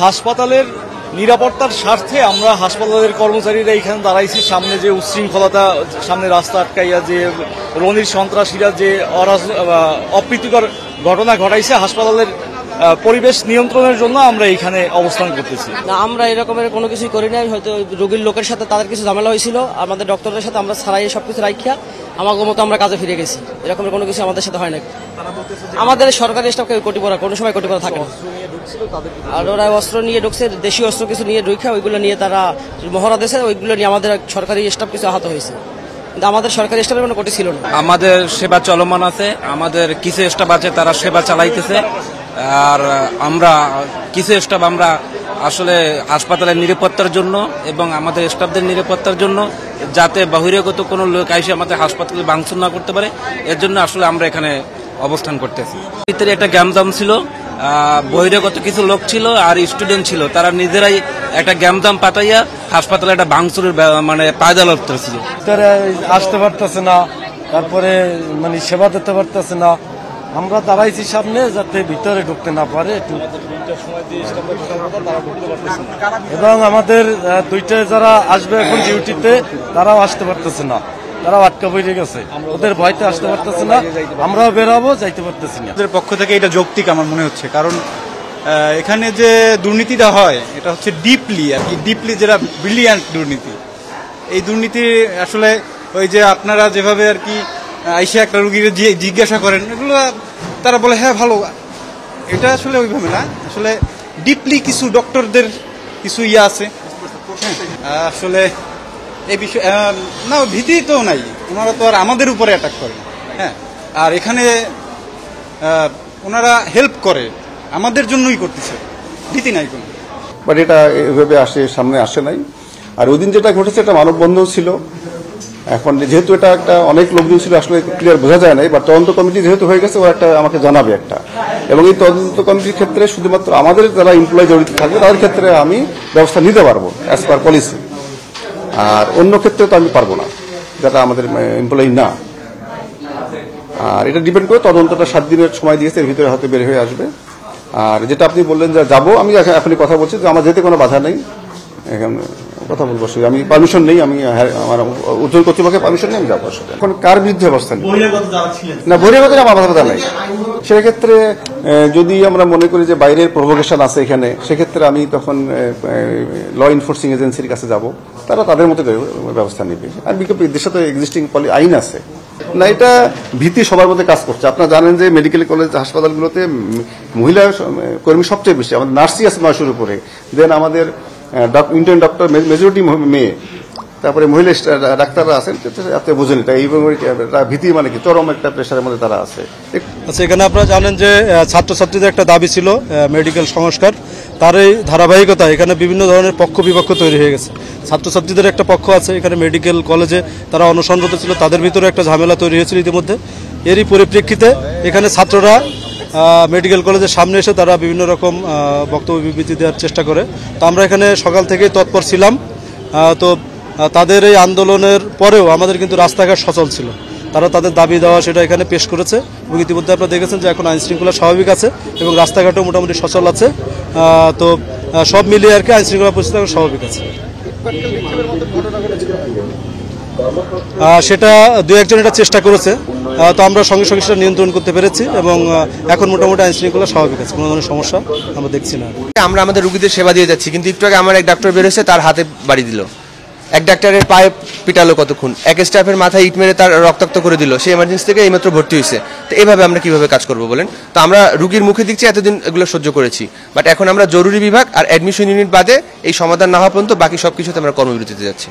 হাসপাতালের নিরাপত্তার স্বার্থে আমরা হাসপাতালের কর্মচারীরা এখানে দাঁড়াইছি। সামনে যে উচ্ছৃঙ্খলতা, সামনে রাস্তা আটকাইয়া যে রনির সন্ত্রাসীরা যে অপ্রীতিকর ঘটনা ঘটাইছে, হাসপাতালের পরিবেশ নিয়ন্ত্রণের জন্য আমরা এখানে অবস্থান করতেছি। না, আমরা এরকমের কোনো কিছুই করি নাই। হয়তো রোগীর লোকের সাথে তাদের কিছু ঝামেলা হয়েছিল, আমাদের ডক্টরের সাথে আমরা ছাড়াই সবকিছু রাখিয়া আমাকে মতো আমরা কাজে ফিরে গেছি। এরকমের কোনো কিছু আমাদের সাথে হয় না। আমাদের সরকারি স্টাফ কোটি পড়া কোনো সময় কোটি পড়া থাকে না। আর ওরা অস্ত্র নিয়ে ঢুকছে, দেশীয় অস্ত্র কিছু নিয়ে ঢুকে ওইগুলো নিয়ে তারা মহড়া দিয়েছে, ওইগুলো নিয়ে আমাদের সরকারি স্টাফ কিছু আহত হয়েছে, কিন্তু আমাদের সরকারি স্টাফের কোনো কোটি ছিল না। আমাদের সেবা চলমান আছে, আমাদের কিছু স্টাফ আছে তারা সেবা চালাইতেছে, আর আমরা কিছু স্টাফ আমরা আসলে হাসপাতালের নিরাপত্তার জন্য এবং আমাদের স্টাফদের নিরাপত্তার জন্য, যাতে বহিরাগত কোনো লোক এসে আমাদের হাসপাতালে ভাঙচুর না করতে পারে, এর জন্য আসলে আমরা এখানে অবস্থান করতেছি। ভিতরে একটা গ্যামজাম ছিল, বহিরাগত কিছু লোক ছিল আর স্টুডেন্ট ছিল, তারা নিজেরাই একটা গ্যামজাম পাঠাইয়া হাসপাতালে একটা ভাঙচুরের মানে পায়দাল করতেছিল। আসতে পারতেছে না, তারপরে মানে সেবা দিতে পারতেছে না। আমরা দাঁড়াইছি সামনে যাতে ভিতরে ঢুকতে না পারে, এবং আমাদের দুইটা যারা আসবে এখন ডিউটিতে তারাও আসতে পারতেছে না, তারাও আটকা পড়ে গেছে, ওদের ভয়তে আসতে পারতেছে না। আমরাও বেরাবো, যাইতে পারতেছি না। ওদের পক্ষ থেকে এটা যৌক্তিক আমার মনে হচ্ছে, কারণ এখানে যে দুর্নীতিটা হয় এটা হচ্ছে ডিপলি যেটা ব্রিলিয়ান্ট দুর্নীতি। এই দুর্নীতি আসলে ওই যে আপনারা যেভাবে আর কি আইসা একটা রুগীর জিজ্ঞাসা করেন, এগুলো তারা বলে হ্যাঁ ভালো, এটা আসলে ওইভাবে না। আসলে ডিপলি কিছু ডক্টরদের কিছু আছে আসলে এই বিষয় না, ভীতি তো নাই, ওনারা তো আর আমাদের উপরে অ্যাটাক করেন। হ্যাঁ, আর এখানে ওনারা হেল্প করে, আমাদের জন্যই করতেছে, ভীতি নাই কোনো। বাট এটা এভাবে সামনে আসে নাই। আর ওই দিন যেটা ঘটেছে এটা মানববন্ধন ছিল। এখন যেহেতু এটা একটা অনেক লোকজন ছিল, আসলে ক্লিয়ার বোঝা যায় নাই, বা তদন্ত কমিটি যেহেতু হয়ে গেছে, ওরা একটা আমাকে জানাবে একটা, এবং এই তদন্ত কমিটির ক্ষেত্রে শুধুমাত্র আমাদের যারা এমপ্লয় জড়িত থাকবে তাদের ক্ষেত্রে আমি ব্যবস্থা নিতে পারবো অ্যাজ পার পলিসি, আর অন্য ক্ষেত্রে তো আমি পারবো না, যারা আমাদের এমপ্লয়ি না। আর এটা ডিপেন্ড করে তদন্তটা 7 দিনের সময় দিয়েছে, এর ভিতরে হয়তো বের হয়ে আসবে। আর যেটা আপনি বললেন যে যাবো, আমি এখনই কথা বলছি যে আমার যেতে কোনো বাধা নেই, কথা বলবো। আমি পারমিশন নেই, আমি আমার উদ্যোগ কর্তৃপক্ষের পারমিশন নেই, আমি যাবো। এখন কার বিরুদ্ধে অবস্থা নেই না, বহিরাগত আমার বাধা নাই। সেক্ষেত্রে যদি আমরা মনে করি যে বাইরের প্রভোকেশন আছে এখানে, সেক্ষেত্রে আমি তখন ল এনফোর্সিং এজেন্সির কাছে যাব, তারা তাদের মতো ব্যবস্থা নেবে। আর দেশে তো এক্সিস্টিং আইন আছে না, এটা ভীতি সবার মধ্যে কাজ করছে। আপনারা জানেন যে মেডিকেল কলেজ হাসপাতালগুলোতে মহিলা কর্মী সবচেয়ে বেশি, আমাদের নার্সই আছে 900-র উপরে, দেন আমাদের ইন্টার্ন ডক্টর মেজরিটি মেয়ে, তারপরে মহিলা ডাক্তাররা আছেন, বোঝেন এটা। এই ভীতি মানে কি, চরম একটা প্রেশারের মধ্যে তারা আছে। আচ্ছা, এখানে আপনারা জানেন যে ছাত্রছাত্রীদের একটা দাবি ছিল মেডিকেল সংস্কার, তার এই ধারাবাহিকতা এখানে বিভিন্ন ধরনের পক্ষ বিপক্ষ তৈরি হয়ে গেছে। ছাত্রছাত্রীদের একটা পক্ষ আছে এখানে মেডিকেল কলেজে, তারা অনশনরত ছিল, তাদের ভিতরে একটা ঝামেলা তৈরি হয়েছিল ইতিমধ্যে। এরই পরিপ্রেক্ষিতে এখানে ছাত্ররা মেডিকেল কলেজের সামনে এসে তারা বিভিন্ন রকম বক্তব্য বিবৃতি দেওয়ার চেষ্টা করে। তো আমরা এখানে সকাল থেকেই তৎপর ছিলাম। তো তাদের এই আন্দোলনের পরেও আমাদের কিন্তু রাস্তাঘাট সচল ছিল, তারা তাদের দাবি দেওয়া সেটা এখানে পেশ করেছে, এবং ইতিমধ্যে আপনারা দেখেছেন যে এখন আইন শৃঙ্খলা স্বাভাবিক আছে এবং রাস্তাঘাটও মোটামুটি সচল আছে। তো সব মিলিয়ে আর কি আইন শৃঙ্খলা পরিস্থিতি এখন স্বাভাবিক আছে। সেটা 2-1 এটা চেষ্টা করেছে, তো আমরা সঙ্গে সঙ্গে সেটা নিয়ন্ত্রণ করতে পেরেছি, এবং এখন মোটামুটি আইন শৃঙ্খলা স্বাভাবিক আছে, কোনো ধরনের সমস্যা আমরা দেখছি না। আমরা আমাদের রোগীদের সেবা দিয়ে যাচ্ছি, কিন্তু একটু আগে আমার এক ডাক্তার বেরোচ্ছে, তার হাতে বাড়ি দিল, এক ডাক্তারের পায়ে পিটালো কতক্ষণ, এক স্টাফের মাথায় ইট মেরে তার রক্তাক্ত করে দিল, সে এমার্জেন্সি থেকে এইমাত্র ভর্তি হয়েছে। তো এইভাবে আমরা কিভাবে কাজ করবো বলেন? তো আমরা রুগীর মুখে দেখছি এতদিন এগুলো সহ্য করেছি, বাট এখন আমরা জরুরি বিভাগ আর অ্যাডমিশন ইউনিট বাদে এই সমাধান না হওয়া পর্যন্ত বাকি সবকিছুতে আমরা কর্মবিরতিতে যাচ্ছি।